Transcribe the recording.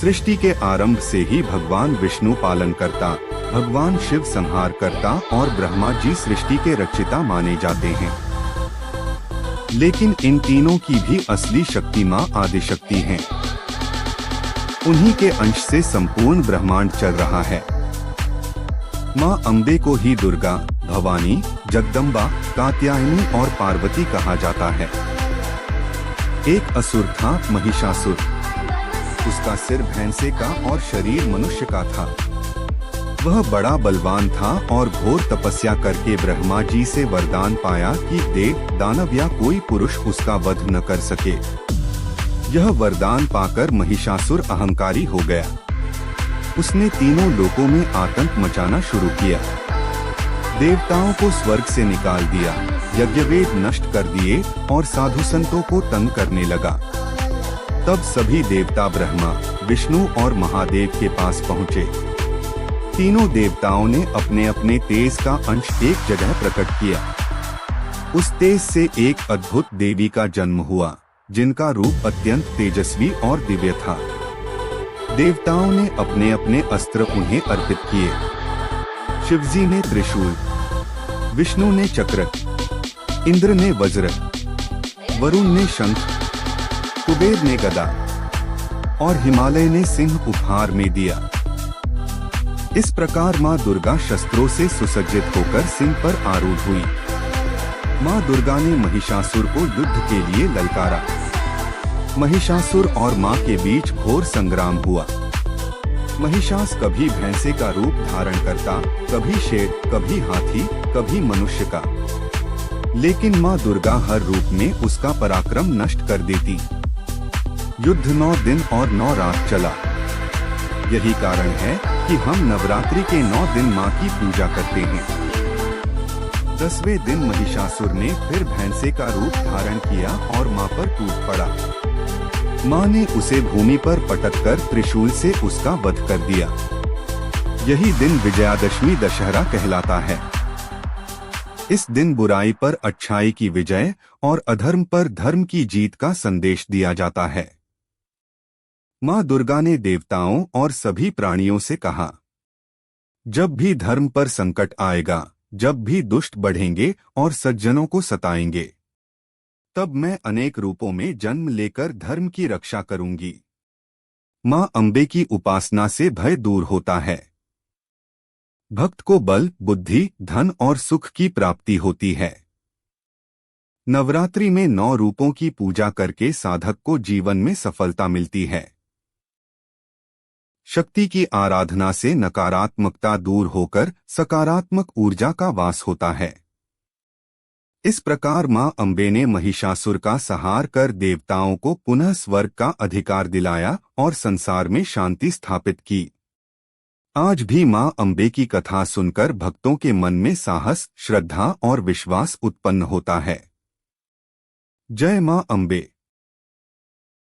सृष्टि के आरंभ से ही भगवान विष्णु पालन करता, भगवान शिव संहार करता और ब्रह्मा जी सृष्टि के रचिता माने जाते हैं। लेकिन इन तीनों की भी असली शक्ति माँ आदिशक्ति हैं। उन्हीं के अंश से संपूर्ण ब्रह्मांड चल रहा है। माँ अम्बे को ही दुर्गा, भवानी, जगदम्बा, कात्यायनी और पार्वती कहा जाता है। एक असुर था महिषासुर। उसका सिर भैंसे का और शरीर मनुष्य का था। वह बड़ा बलवान था और घोर तपस्या करके ब्रह्मा जी से वरदान पाया कि देव, दानव या कोई पुरुष उसका वध न कर सके। यह वरदान पाकर महिषासुर अहंकारी हो गया। उसने तीनों लोकों में आतंक मचाना शुरू किया। देवताओं को स्वर्ग से निकाल दिया, यज्ञवेद नष्ट कर दिए और साधु संतों को तंग करने लगा। तब सभी देवता ब्रह्मा, विष्णु और महादेव के पास पहुँचे। तीनों देवताओं ने अपने अपने तेज का अंश एक जगह प्रकट किया। उस तेज से एक अद्भुत देवी का जन्म हुआ, जिनका रूप अत्यंत तेजस्वी और दिव्य था। देवताओं ने अपने अपने अस्त्र उन्हें अर्पित किए। शिवजी ने त्रिशूल, विष्णु ने चक्र, इंद्र ने वज्र, वरुण ने शंख, कुबेर ने गदा और हिमालय ने सिंह उपहार में दिया। इस प्रकार माँ दुर्गा शस्त्रों से सुसज्जित होकर सिंह पर आरूढ़ हुई। माँ दुर्गा ने महिषासुर को युद्ध के लिए ललकारा। महिषासुर और माँ के बीच घोर संग्राम हुआ। महिषास कभी भैंसे का रूप धारण करता, कभी शेर, कभी हाथी, कभी मनुष्य का। लेकिन माँ दुर्गा हर रूप में उसका पराक्रम नष्ट कर देती। युद्ध 9 दिन और 9 रात चला। यही कारण है कि हम नवरात्रि के 9 दिन माँ की पूजा करते हैं। 10वें दिन महिषासुर ने फिर भैंसे का रूप धारण किया और माँ पर टूट पड़ा। माँ ने उसे भूमि पर पटककर त्रिशूल से उसका वध कर दिया। यही दिन विजयादशमी दशहरा कहलाता है। इस दिन बुराई पर अच्छाई की विजय और अधर्म पर धर्म की जीत का संदेश दिया जाता है। माँ दुर्गा ने देवताओं और सभी प्राणियों से कहा, जब भी धर्म पर संकट आएगा, जब भी दुष्ट बढ़ेंगे और सज्जनों को सताएंगे, तब मैं अनेक रूपों में जन्म लेकर धर्म की रक्षा करूंगी। माँ अम्बे की उपासना से भय दूर होता है। भक्त को बल, बुद्धि, धन और सुख की प्राप्ति होती है। नवरात्रि में 9 रूपों की पूजा करके साधक को जीवन में सफलता मिलती है। शक्ति की आराधना से नकारात्मकता दूर होकर सकारात्मक ऊर्जा का वास होता है। इस प्रकार माँ अम्बे ने महिषासुर का संहार कर देवताओं को पुनः स्वर्ग का अधिकार दिलाया और संसार में शांति स्थापित की। आज भी माँ अम्बे की कथा सुनकर भक्तों के मन में साहस, श्रद्धा और विश्वास उत्पन्न होता है। जय माँ अम्बे।